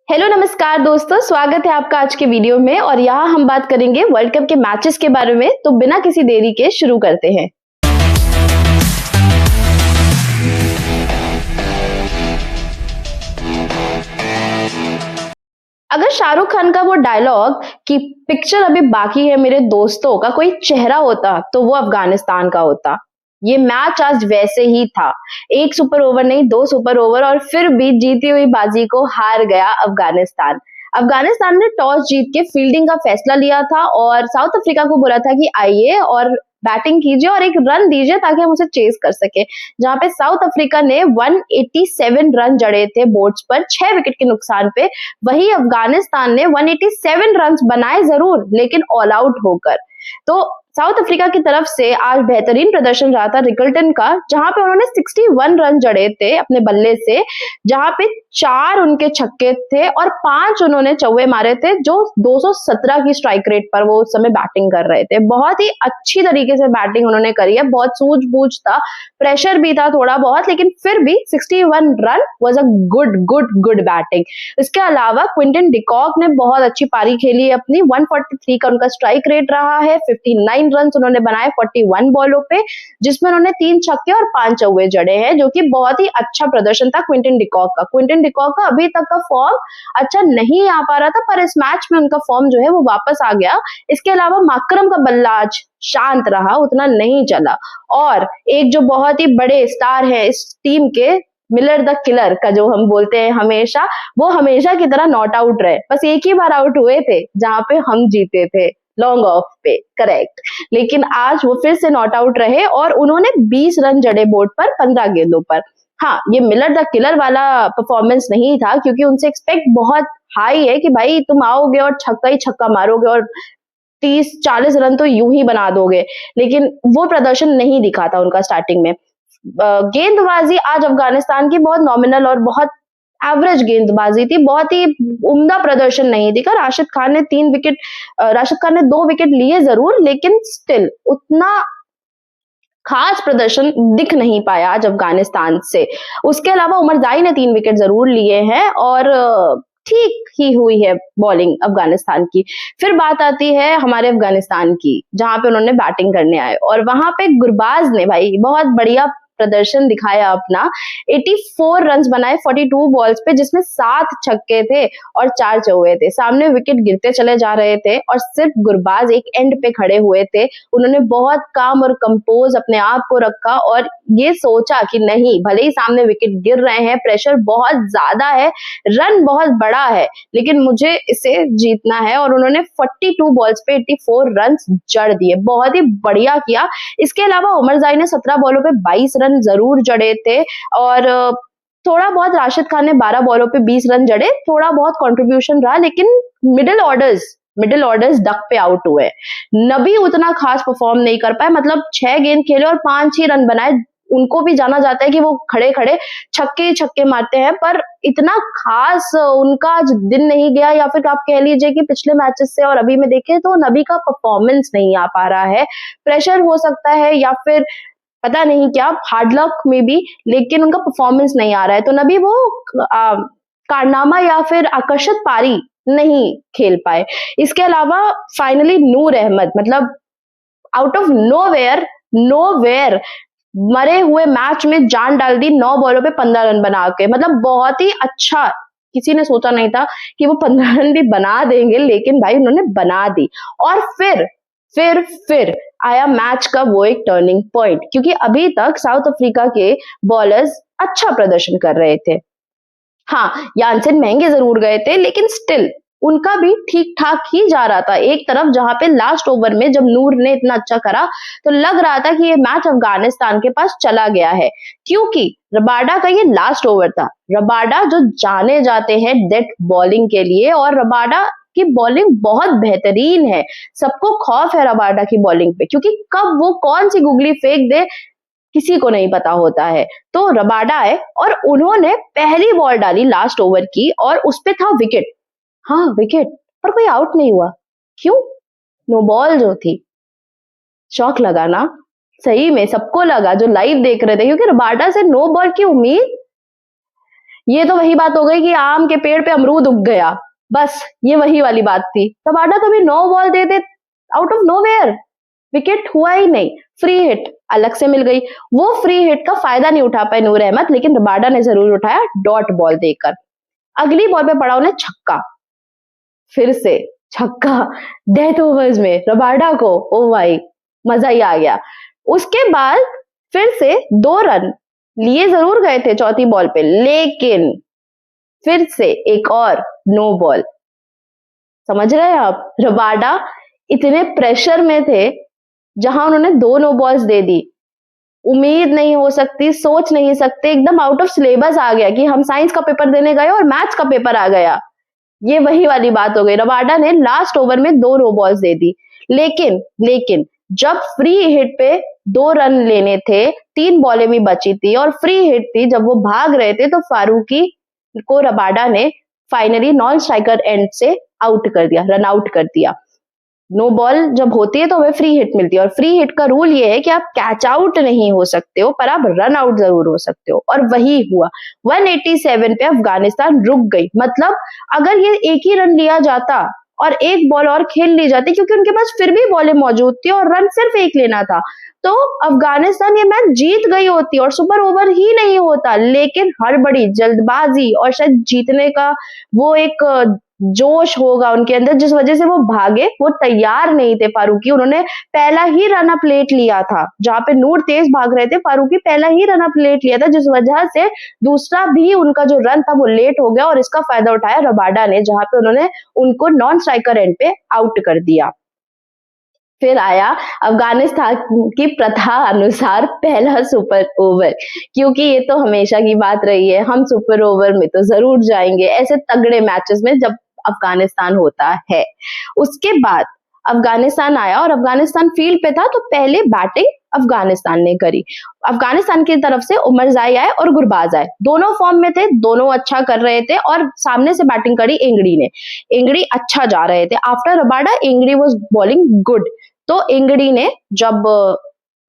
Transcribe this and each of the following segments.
Hello नमस्कार दोस्तों, स्वागत है आपका आज के वीडियो में। और यहाँ हम बात करेंगे वर्ल्ड कप के मैचेस के बारे में। तो बिना किसी देरी के शुरू करते हैं। अगर शाहरुख खान का वो डायलॉग कि पिक्चर अभी बाकी है मेरे दोस्तों का कोई चेहरा होता तो वो अफगानिस्तान का होता। ये मैच आज वैसे ही था। एक सुपर ओवर नहीं, दो सुपर ओवर, और फिर भी जीती हुई बाजी को हार गया अफगानिस्तान। अफगानिस्तान ने टॉस जीत के फील्डिंग का फैसला लिया था और साउथ अफ्रीका को बोला था कि आइए और बैटिंग कीजिए और एक रन दीजिए ताकि हम उसे चेस कर सके। जहां पे साउथ अफ्रीका ने 187 रन जड़े थे बोर्ड्स पर 6 विकेट के नुकसान पे। वही अफगानिस्तान ने 187 रन बनाए जरूर, लेकिन ऑल आउट होकर। तो साउथ अफ्रीका की तरफ से आज बेहतरीन प्रदर्शन रहा था रिकल्टन का, जहां पे उन्होंने 61 रन जड़े थे अपने बल्ले से, जहां पे 4 उनके छक्के थे और 5 उन्होंने चौवे मारे थे, जो 217 की स्ट्राइक रेट पर वो उस समय बैटिंग कर रहे थे। बहुत ही अच्छी तरीके से बैटिंग उन्होंने करी है, बहुत सूझबूझ था, प्रेशर भी था थोड़ा बहुत, लेकिन फिर भी 61 run was a good good good batting. इसके अलावा क्विंटन डिकॉक ने बहुत अच्छी पारी खेली है अपनी। 143 का उनका स्ट्राइक रेट रहा है। 59 रन उन्होंने बनाए 41 बॉलों पे, जिसमें उन्होंने 3 छक्के और 5 चौवे जड़े हैं, जो कि बहुत ही अच्छा प्रदर्शन था क्विंटन डिकॉक का। क्विंटन डिकॉक का अभी तक का फॉर्म अच्छा नहीं आ पा रहा था, पर इस मैच में उनका फॉर्म जो है वो वापस आ गया। इसके अलावा माकरम का बल्ला आज शांत रहा, उतना नहीं चला। और एक जो बहुत ही बड़े स्टार है इस टीम के, मिलर द किलर का जो हम बोलते हैं हमेशा, वो हमेशा की तरह नॉट आउट रहे। बस एक ही बार आउट हुए थे जहां पे हम जीते थे, लॉन्ग ऑफ पे, करेक्ट। लेकिन आज वो फिर से नॉट आउट रहे और उन्होंने 20 रन जड़े बोर्ड पर 15 गेंदों पर। हाँ, ये मिलर द किलर वाला परफॉर्मेंस नहीं था, क्योंकि उनसे एक्सपेक्ट बहुत हाई है कि भाई तुम आओगे और छक्का ही छक्का मारोगे और 30-40 रन तो यूं ही बना दोगे, लेकिन वो प्रदर्शन नहीं दिखा था उनका स्टार्टिंग में। गेंदबाजी आज अफगानिस्तान की बहुत नॉमिनल और बहुत एवरेज गेंदबाजी थी, बहुत ही उम्दा प्रदर्शन नहीं दिखा। राशिद खान ने 2 विकेट लिए जरूर, लेकिन स्टिल उतना खास प्रदर्शन दिख नहीं पाया आज अफगानिस्तान से। उसके अलावा उमर जाई ने 3 विकेट जरूर लिए हैं और ठीक ही हुई है बॉलिंग अफगानिस्तान की। फिर बात आती है हमारे अफगानिस्तान की, जहां पे उन्होंने बैटिंग करने आए और वहां पे गुरबाज ने भाई बहुत बढ़िया प्रदर्शन दिखाया अपना। 84 रन बनाए 42 बॉल्स पे, जिसमें 7 छक्के थे और 4 चौके थे। सामने विकेट गिरते चले जा रहे थे और सिर्फ गुरबाज एक एंड पे खड़े हुए थे। उन्होंने बहुत काम और कंपोज अपने आप को रखा और ये सोचा कि नहीं, भले ही सामने विकेट गिर रहे हैं, प्रेशर बहुत ज्यादा है, रन बहुत बड़ा है, लेकिन मुझे इसे जीतना है। और उन्होंने 42 बॉल्स पे 84 रन जड़ दिए, बहुत ही बढ़िया किया। इसके अलावा उमर जाई ने 17 बॉलों पे 22 रन जरूर जड़े थे और थोड़ा बहुत राशिद खान ने 12 बॉलों पे 20 रन जड़े, थोड़ा बहुत कंट्रीब्यूशन रहा, लेकिन मिडिल ऑर्डर्स डक पे आउट हुए। नबी उतना खास परफॉर्म नहीं कर पाए, मतलब 6 गेंद खेले और 5 ही रन बनाए। उनको भी जाना जाता है कि वो खड़े खड़े छक्के ही छक्के मारते हैं, पर इतना खास उनका दिन नहीं गया, या फिर आप कह लीजिए कि पिछले मैचेस से और अभी में देखें तो नबी का परफॉर्मेंस नहीं आ पा रहा है। प्रेशर हो सकता है या फिर पता नहीं क्या, हार्ड लक में भी, लेकिन उनका परफॉर्मेंस नहीं आ रहा है। तो नबी वो कारनामा या फिर आकर्षक पारी नहीं खेल पाए। इसके अलावा फाइनली नूर अहमद, मतलब आउट ऑफ नोवेयर मरे हुए मैच में जान डाल दी। 9 बॉलों पे 15 रन बना के, मतलब बहुत ही अच्छा। किसी ने सोचा नहीं था कि वो 15 रन भी बना देंगे, लेकिन भाई उन्होंने बना दी। और फिर आया मैच का वो एक टर्निंग पॉइंट, क्योंकि अभी तक साउथ अफ्रीका के बॉलर्स अच्छा प्रदर्शन कर रहे थे। हाँ, यानसेन महंगे जरूर गए थे, लेकिन स्टिल उनका भी ठीक ठाक ही जा रहा था। एक तरफ जहां पे लास्ट ओवर में जब नूर ने इतना अच्छा करा, तो लग रहा था कि ये मैच अफगानिस्तान के पास चला गया है, क्योंकि रबाडा का ये लास्ट ओवर था। रबाडा जो जाने जाते हैं डेथ बॉलिंग के लिए, और रबाडा की बॉलिंग बहुत बेहतरीन है। सबको खौफ है रबाडा की बॉलिंग पे, क्योंकि कब वो कौन सी गुगली फेंक दे किसी को नहीं पता होता है। तो रबाडा है और उन्होंने पहली बॉल डाली लास्ट ओवर की और उस पे था विकेट। हाँ, विकेट, पर कोई आउट नहीं हुआ। क्यों? नो बॉल जो थी। शौक लगा ना, सही में सबको लगा जो लाइव देख रहे थे, क्योंकि रबाडा से नो बॉल की उम्मीद ये तो वही बात हो गई कि आम के पेड़ पे अमरूद उग गया, बस ये वही वाली बात थी। रबाडा कभी 9 ball they they out of nowhere, wicket हुआ ही नहीं, फ्री हिट अलग से मिल गई। वो फ्री हिट का फायदा नहीं उठा पाए नूर अहमद, लेकिन रबाडा ने जरूर उठाया डॉट बॉल देकर। अगली बॉल पे पड़ा उन्हें छक्का, फिर से छक्का डेथ ओवर्स में रबाडा को, ओ भाई मजा ही आ गया। उसके बाद फिर से 2 रन लिए जरूर गए थे चौथी बॉल पे, लेकिन फिर से एक और नो बॉल। समझ रहे हैं आप, रबाडा इतने प्रेशर में थे जहां उन्होंने 2 नो बॉल्स दे दी। उम्मीद नहीं हो सकती, सोच नहीं सकते, एकदम आउट ऑफ सिलेबस आ गया कि हम साइंस का पेपर देने गए और मैथ्स का पेपर आ गया। ये वही वाली बात हो गई। रबाडा ने लास्ट ओवर में 2 नो बॉल्स दे दी, लेकिन जब फ्री हिट पे 2 रन लेने थे, 3 बॉलें भी बची थी और फ्री हिट थी, जब वो भाग रहे थे तो फारूकी को रबाडा ने फाइनली नॉन स्ट्राइकर एंड से आउट कर दिया, रन आउट कर दिया। नो बॉल जब होती है तो हमें फ्री हिट मिलती है, और फ्री हिट का रूल ये है कि आप कैच आउट नहीं हो सकते हो, पर आप रन आउट जरूर हो सकते हो, और वही हुआ। 187 पे अफगानिस्तान रुक गई। मतलब अगर ये एक ही रन लिया जाता और एक बॉल और खेल ली जाती, क्योंकि उनके पास फिर भी बॉलें मौजूद थी और रन सिर्फ एक लेना था, तो अफगानिस्तान ये मैच जीत गई होती और सुपर ओवर ही नहीं होता। लेकिन हड़बड़ी, जल्दबाजी और शायद जीतने का वो एक जोश होगा उनके अंदर, जिस वजह से वो भागे, वो तैयार नहीं थे फारूकी। उन्होंने पहला ही रन अप लेट लिया था, जहां पे नूर तेज भाग रहे थे, फारूकी पहला ही रन अप लेट लिया था, जिस वजह से दूसरा भी उनका जो रन था वो लेट हो गया, और इसका फायदा उठाया रबाडा ने, जहां पे उन्होंने उनको नॉन स्ट्राइकर एंड पे आउट कर दिया। फिर आया अफगानिस्तान की प्रथा अनुसार पहला सुपर ओवर, क्योंकि ये तो हमेशा की बात रही है, हम सुपर ओवर में तो जरूर जाएंगे ऐसे तगड़े मैचेस में जब अफगानिस्तान होता है। उसके बाद अफगानिस्तान आया और अफगानिस्तान फील्ड पे था, तो पहले बैटिंग अफगानिस्तान ने करी। अफगानिस्तान की तरफ से उमरजाई आए और गुरबाज आए, दोनों फॉर्म में थे, दोनों अच्छा कर रहे थे, और सामने से बैटिंग करी एंगड़ी ने। एंगड़ी अच्छा जा रहे थे, after Rabada एंगड़ी was bowling good. तो एंगड़ी ने जब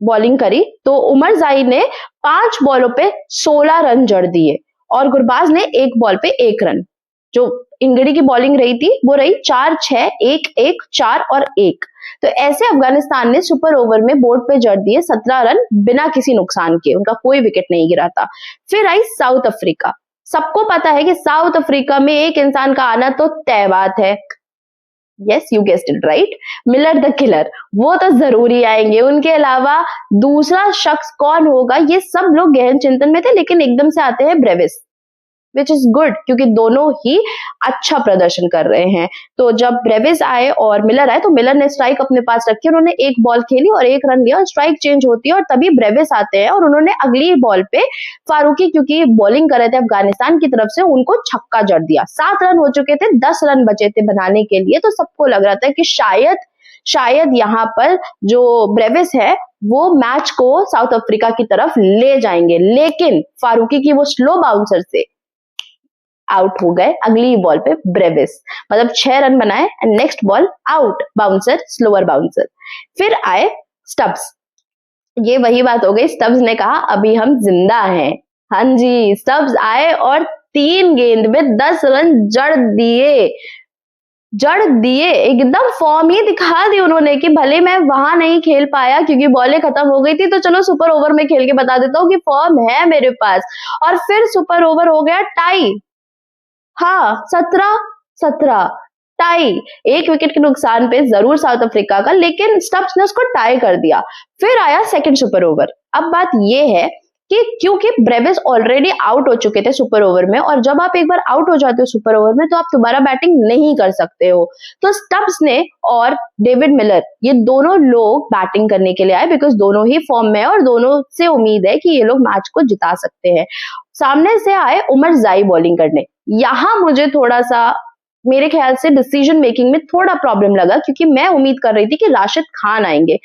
बॉलिंग करी तो उमरजाई ने 5 बॉलों पे 16 रन जड़ दिए, और गुरबाज ने 1 बॉल पे 1 रन। जो इंगड़ी की बॉलिंग रही थी वो रही 4-6-1-1 4 और 1। तो ऐसे अफगानिस्तान ने सुपर ओवर में बोर्ड पे जड़ दिए 17 रन बिना किसी नुकसान के, उनका कोई विकेट नहीं गिरा था। फिर आई साउथ अफ्रीका। सबको पता है कि साउथ अफ्रीका में एक इंसान का आना तो तय बात है। Yes, you guessed it right, Miller the killer, वो तो जरूरी आएंगे। उनके अलावा दूसरा शख्स कौन होगा, ये सब लोग गहन चिंतन में थे, लेकिन एकदम से आते हैं ब्रेविस, विच इज गुड, क्योंकि दोनों ही अच्छा प्रदर्शन कर रहे हैं। तो जब ब्रेविस आए और मिलर आए, तो मिलर ने स्ट्राइक अपने पास रखी, उन्होंने 1 बॉल खेली और 1 रन लिया, और स्ट्राइक चेंज होती है, और तभी ब्रेविस आते हैं और उन्होंने अगली बॉल पे फारूकी, क्योंकि बॉलिंग कर रहे थे अफगानिस्तान की तरफ से, उनको छक्का जड़ दिया। 7 रन हो चुके थे, 10 रन बचे थे बनाने के लिए, तो सबको लग रहा था कि शायद यहाँ पर जो ब्रेविस है वो मैच को साउथ अफ्रीका की तरफ ले जाएंगे, लेकिन फारूकी की वो स्लो बाउंसर से आउट हो गए। अगली बॉल पे ब्रेविस, मतलब 6 रन बनाए and next ball out, bouncer, slower bouncer. फिर आए स्टब्स। ये वही बात हो गई, स्टब्स ने कहा अभी हम जिंदा हैं। हाँ जी, स्टब्स आए और 3 गेंद में 10 रन जड़ दिए, एकदम फॉर्म ही दिखा दी उन्होंने कि भले मैं वहां नहीं खेल पाया क्योंकि बॉलें खत्म हो गई थी, तो चलो सुपर ओवर में खेल के बता देता हूँ कि फॉर्म है मेरे पास। और फिर सुपर ओवर हो गया टाई। हाँ, 17-17 टाई, 1 विकेट के नुकसान पे जरूर साउथ अफ्रीका का, लेकिन स्टब्स ने उसको टाई कर दिया। फिर आया सेकंड सुपर ओवर। अब बात ये है कि क्योंकि ब्रेविस ऑलरेडी आउट हो चुके थे सुपर ओवर में, और जब आप एक बार आउट हो जाते हो सुपर ओवर में तो आप दोबारा बैटिंग नहीं कर सकते हो, तो स्टब्स ने और डेविड मिलर ये दोनों लोग बैटिंग करने के लिए आए, बिकॉज दोनों ही फॉर्म में है और दोनों से उम्मीद है कि ये लोग मैच को जिता सकते हैं। सामने से आए उमरजाई बॉलिंग करने। यहां मुझे थोड़ा सा, मेरे ख्याल से डिसीजन मेकिंग में थोड़ा प्रॉब्लम लगा, क्योंकि मैं उम्मीद कर रही थी कि राशिद खान आएंगे।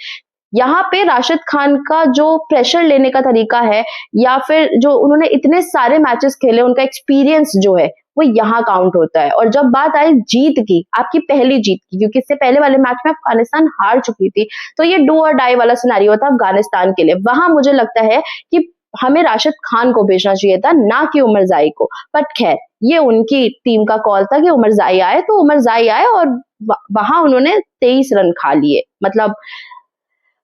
यहाँ पे राशिद खान का जो प्रेशर लेने का तरीका है, या फिर जो उन्होंने इतने सारे मैचेस खेले, उनका एक्सपीरियंस जो है वो यहाँ काउंट होता है। और जब बात आई जीत की, आपकी पहली जीत की, क्योंकि इससे पहले वाले मैच में अफगानिस्तान हार चुकी थी, तो ये डू और डाई वाला सिनेरियो था अफगानिस्तान के लिए। वहां मुझे लगता है कि हमें राशिद खान को भेजना चाहिए था, ना कि उमरजाई को। बट खैर, ये उनकी टीम का कॉल था कि उमरजाई आए, तो उमरजाई आए और वहां उन्होंने 23 रन खा लिए। मतलब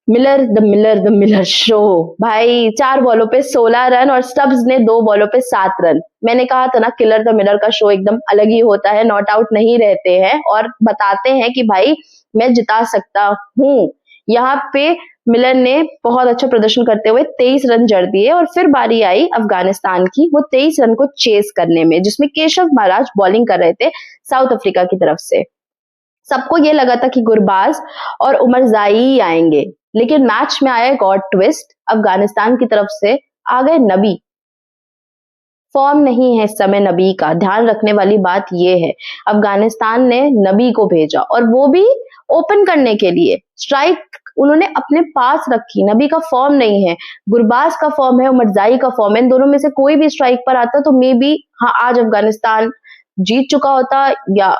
मिलर द मिलर शो भाई, 4 बॉलों पे 16 रन और स्टब्स ने 2 बॉलों पे 7 रन। मैंने कहा था ना, किलर द मिलर का शो एकदम अलग ही होता है, नॉट आउट नहीं रहते हैं और बताते हैं कि भाई मैं जिता सकता हूँ। यहाँ पे मिलर ने बहुत अच्छा प्रदर्शन करते हुए 23 रन जड़ दिए और फिर बारी आई अफगानिस्तान की, वो 23 रन को चेस करने में, जिसमें केशव महाराज बॉलिंग कर रहे थे साउथ अफ्रीका की तरफ से। सबको ये लगा था कि गुरबाज और उमरजाई ही आएंगे, लेकिन मैच में आया एक और ट्विस्ट। अफगानिस्तान की तरफ से आ गए नबी। फॉर्म नहीं है इस समय नबी का, ध्यान रखने वाली बात ये है। अफगानिस्तान ने नबी को भेजा और वो भी ओपन करने के लिए। स्ट्राइक उन्होंने अपने पास रखी। नबी का फॉर्म नहीं है, गुरबाज का फॉर्म है, उमरजाई का फॉर्म है। इन दोनों में से कोई भी स्ट्राइक पर आता तो मे बी हाँ आज अफगानिस्तान जीत चुका होता या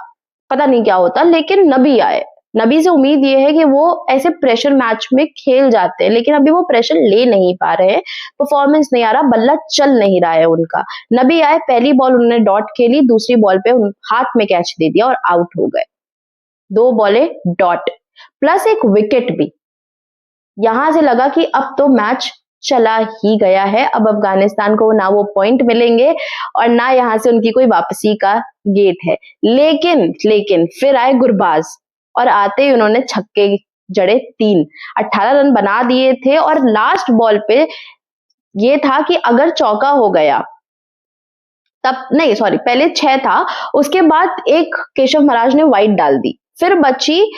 पता नहीं क्या होता, लेकिन नबी आए। नबी से उम्मीद ये है कि वो ऐसे प्रेशर मैच में खेल जाते हैं, लेकिन अभी वो प्रेशर ले नहीं पा रहे हैं, परफॉर्मेंस नहीं आ रहा, बल्ला चल नहीं रहा है उनका। नबी आए, पहली बॉल उन्होंने डॉट खेली, दूसरी बॉल पे हाथ में कैच दे दिया और आउट हो गए। 2 बॉलें डॉट प्लस एक विकेट भी। यहां से लगा कि अब तो मैच चला ही गया है, अब अफगानिस्तान को ना वो पॉइंट मिलेंगे और ना यहां से उनकी कोई वापसी का गेट है। लेकिन फिर आए गुरबाज और आते ही उन्होंने छक्के जड़े 3, 18 रन बना दिए थे और लास्ट बॉल पे ये था कि अगर चौका हो गया तब नहीं, सॉरी, पहले 6 था, उसके बाद एक केशव महाराज ने वाइड डाल दी, फिर बची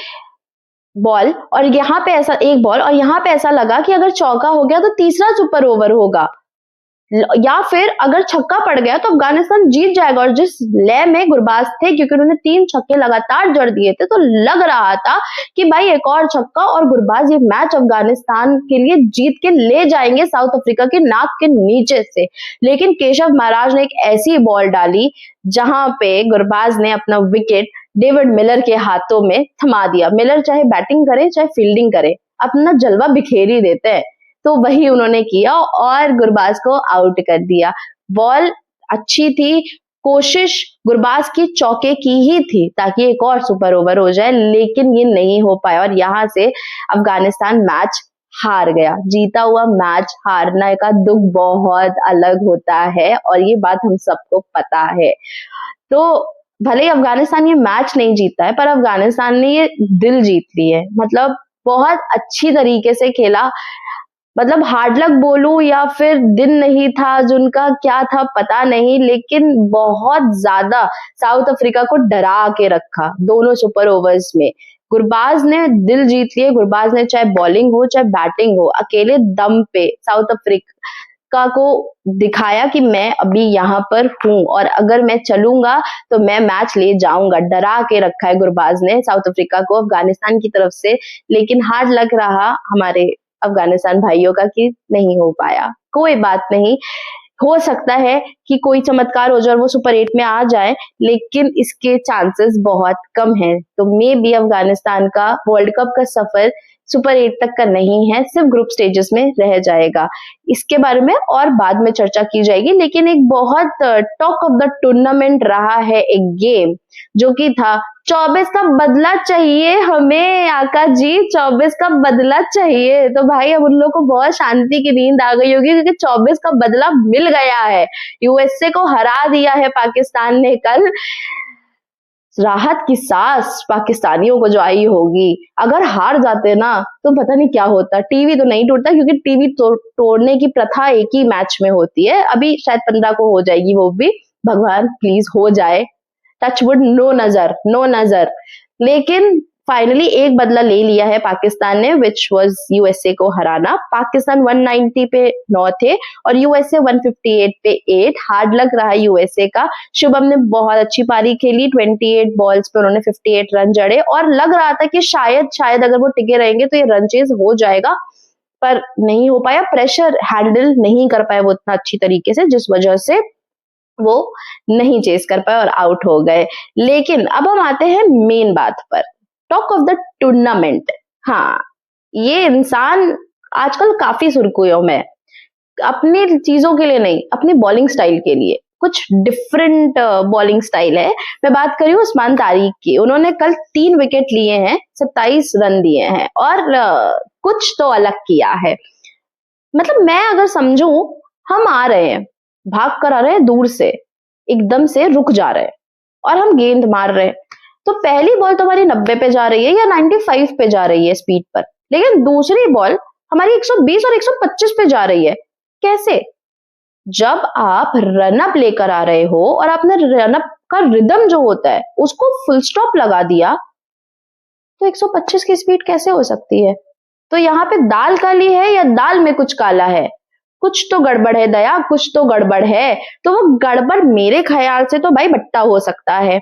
बॉल और यहाँ पे ऐसा एक बॉल और यहाँ पे ऐसा लगा कि अगर चौका हो गया तो तीसरा सुपर ओवर होगा या फिर अगर छक्का पड़ गया तो अफगानिस्तान जीत जाएगा। और जिस लय में गुरबाज थे, क्योंकि उन्होंने 3 छक्के लगातार जड़ दिए थे, तो लग रहा था कि भाई एक और छक्का और गुरबाज ये मैच अफगानिस्तान के लिए जीत के ले जाएंगे साउथ अफ्रीका के नाक के नीचे से। लेकिन केशव महाराज ने एक ऐसी बॉल डाली जहां पे गुरबाज ने अपना विकेट डेविड मिलर के हाथों में थमा दिया। मिलर चाहे बैटिंग करे चाहे फील्डिंग करे, अपना जलवा बिखेर ही देते हैं, तो वही उन्होंने किया और गुरबाज को आउट कर दिया। बॉल अच्छी थी, कोशिश गुरबाज की चौके की ही थी ताकि एक और सुपर ओवर हो जाए, लेकिन ये नहीं हो पाया और यहां से अफगानिस्तान मैच हार गया। जीता हुआ मैच हारने का दुख बहुत अलग होता है और ये बात हम सबको पता है। तो भले ही अफगानिस्तान ये मैच नहीं जीता है, पर अफगानिस्तान ने ये दिल जीत ली है। मतलब बहुत अच्छी तरीके से खेला। मतलब हार्ड लक बोलूं या फिर दिन नहीं था, जिनका क्या था पता नहीं, लेकिन बहुत ज्यादा साउथ अफ्रीका को डरा के रखा दोनों सुपर ओवर्स में। गुरबाज ने दिल जीत लिए। गुरबाज ने चाहे बॉलिंग हो चाहे बैटिंग हो, अकेले दम पे साउथ अफ्रीका को दिखाया कि मैं अभी यहाँ पर हूँ और अगर मैं चलूंगा तो मैं मैच ले जाऊंगा। डरा के रखा है गुरबाज ने साउथ अफ्रीका को अफगानिस्तान की तरफ से, लेकिन हार्ड लक रहा हमारे अफगानिस्तान भाइयों का कि नहीं हो पाया। कोई बात नहीं, हो सकता है कि कोई चमत्कार हो जाए और वो सुपर 8 में आ जाए, लेकिन इसके चांसेस बहुत कम हैं। तो मे बी अफगानिस्तान का वर्ल्ड कप का सफर सुपर 8 तक का नहीं है, सिर्फ ग्रुप स्टेजेस में रह जाएगा। इसके बारे में और बाद में चर्चा की जाएगी, लेकिन एक बहुत टॉक ऑफ द टूर्नामेंट रहा है एक गेम, जो कि था 24 का बदला चाहिए हमें आका जी, 24 का बदला चाहिए। तो भाई अब उन लोग को बहुत शांति की नींद आ गई होगी, क्योंकि 24 का बदला मिल गया है। यूएसए को हरा दिया है पाकिस्तान ने कल। राहत की सांस पाकिस्तानियों को जो आई होगी। अगर हार जाते ना तो पता नहीं क्या होता। टीवी तो नहीं टूटता, क्योंकि टीवी तोड़ने की प्रथा एक ही मैच में होती है। अभी शायद 15 को हो जाएगी, वो भी भगवान प्लीज हो जाए। टचवुड, नो नजर। लेकिन फाइनली एक बदला ले लिया है पाकिस्तान ने, विच वाज यूएसए को हराना। पाकिस्तान 190 पे 9 थे और यूएसए 158 पे 8। हार्ड लक रहा यूएसए का। शुभम ने बहुत अच्छी पारी खेली, 28 बॉल्स पे उन्होंने 58 रन जड़े और लग रहा था कि शायद अगर वो टिके रहेंगे तो ये रन चेज हो जाएगा, पर नहीं हो पाया। प्रेशर हैंडल नहीं कर पाए वो इतना अच्छी तरीके से, जिस वजह से वो नहीं चेस कर पाए और आउट हो गए। लेकिन अब हम आते हैं मेन बात पर, टॉक ऑफ द टूर्नामेंट। हाँ, ये इंसान आजकल काफी सुर्खियों में। अपनी चीजों के लिए नहीं, अपनी बॉलिंग स्टाइल के लिए। कुछ डिफरेंट बॉलिंग स्टाइल है। मैं बात कर रही हूँ उस्मान तारिक की। उन्होंने कल 3 विकेट लिए हैं, 27 रन दिए हैं और कुछ तो अलग किया है। मतलब मैं अगर समझूं, हम आ रहे हैं, भाग कर आ रहे हैं दूर से, एकदम से रुक जा रहे हैं और हम गेंद मार रहे हैं, तो पहली बॉल तो हमारी 90 पे जा रही है या 95 पे जा रही है स्पीड पर, लेकिन दूसरी बॉल हमारी 120 और 125 पे जा रही है। कैसे? जब आप रन अप लेकर आ रहे हो और आपने रन अप का रिदम जो होता है उसको फुल स्टॉप लगा दिया, तो 125 की स्पीड कैसे हो सकती है? तो यहाँ पे दाल काली है या दाल में कुछ काला है? कुछ तो गड़बड़ है दया, कुछ तो गड़बड़ है। तो वो गड़बड़ मेरे ख्याल से तो भाई बट्टा हो सकता है।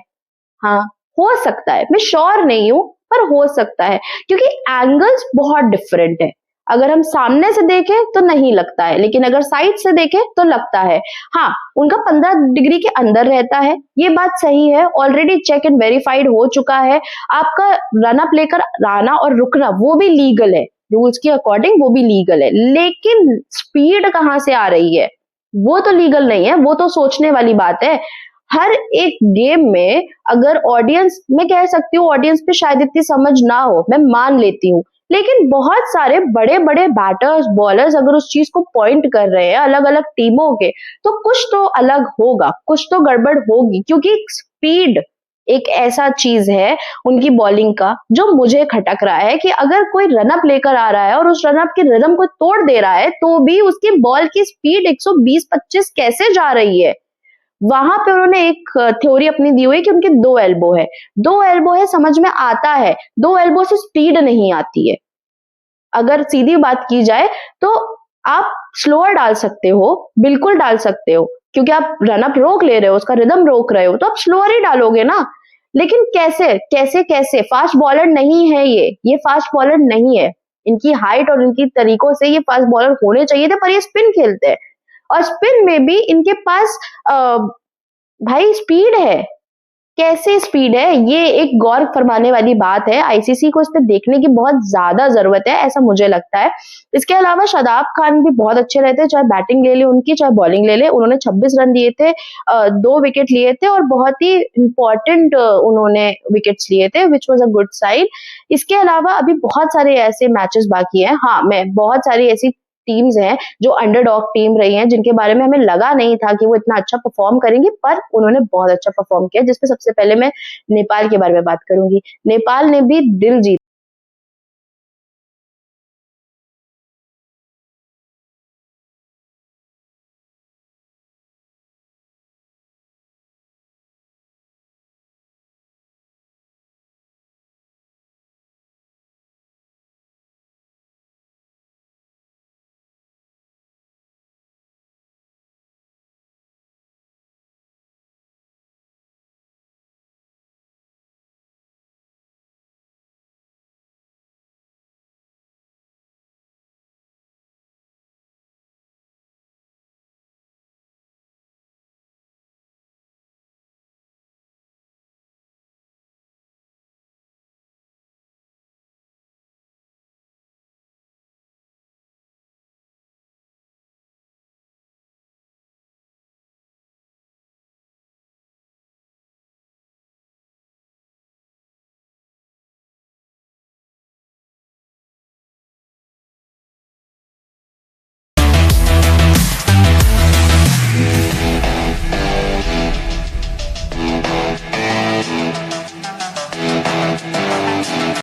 हाँ, हो सकता है, मैं श्योर नहीं हूं, पर हो सकता है, क्योंकि एंगल्स बहुत डिफरेंट है। अगर हम सामने से देखें तो नहीं लगता है, लेकिन अगर साइड से देखें तो लगता है। हाँ, उनका 15 डिग्री के अंदर रहता है, ये बात सही है, ऑलरेडी चेक एंड वेरीफाइड हो चुका है। आपका रन अप लेकर आना और रुकना वो भी लीगल है, रूल्स के अकॉर्डिंग वो भी लीगल है, लेकिन स्पीड कहां से आ रही है वो तो लीगल नहीं है, वो तो सोचने वाली बात है। हर एक गेम में अगर ऑडियंस, मैं कह सकती हूँ ऑडियंस पे शायद इतनी समझ ना हो, मैं मान लेती हूँ, लेकिन बहुत सारे बड़े बड़े बैटर्स बॉलर्स अगर उस चीज को पॉइंट कर रहे हैं अलग अलग टीमों के, तो कुछ तो अलग होगा, कुछ तो गड़बड़ होगी, क्योंकि स्पीड एक ऐसा चीज है उनकी बॉलिंग का जो मुझे खटक रहा है कि अगर कोई रनअप लेकर आ रहा है और उस रनअप के रिदम को तोड़ दे रहा है, तो भी उसकी बॉल की स्पीड 120-25 कैसे जा रही है? वहां पे उन्होंने एक थ्योरी अपनी दी हुई है कि उनके 2 एल्बो है। 2 एल्बो है, समझ में आता है, 2 एल्बो से स्पीड नहीं आती है। अगर सीधी बात की जाए तो आप स्लोअर डाल सकते हो, बिल्कुल डाल सकते हो, क्योंकि आप रन अप रोक ले रहे हो, उसका रिदम रोक रहे हो, तो आप स्लोअर ही डालोगे ना। लेकिन कैसे कैसे कैसे? फास्ट बॉलर नहीं है ये फास्ट बॉलर नहीं है। इनकी हाइट और इनकी तरीकों से ये फास्ट बॉलर होने चाहिए थे, पर ये स्पिन खेलते हैं और स्पिन में भी इनके पास भाई स्पीड है। कैसे स्पीड है? ये एक गौर फरमाने वाली बात है। आईसीसी को इस पे देखने की बहुत ज्यादा जरूरत है, ऐसा मुझे लगता है। इसके अलावा शादाब खान भी बहुत अच्छे रहते हैं, चाहे बैटिंग ले ले उनकी, चाहे बॉलिंग ले ले। उन्होंने 26 रन दिए थे, 2 विकेट लिए थे और बहुत ही इंपॉर्टेंट उन्होंने विकेट्स लिए थे, which was a good sign. इसके अलावा अभी बहुत सारे ऐसे मैचेस बाकी हैं। हाँ, मैं बहुत सारी ऐसी टीम्स हैं जो अंडरडॉग टीम रही हैं, जिनके बारे में हमें लगा नहीं था कि वो इतना अच्छा परफॉर्म करेंगे, पर उन्होंने बहुत अच्छा परफॉर्म किया, जिसमें सबसे पहले मैं नेपाल के बारे में बात करूंगी। नेपाल ने भी दिल जीता।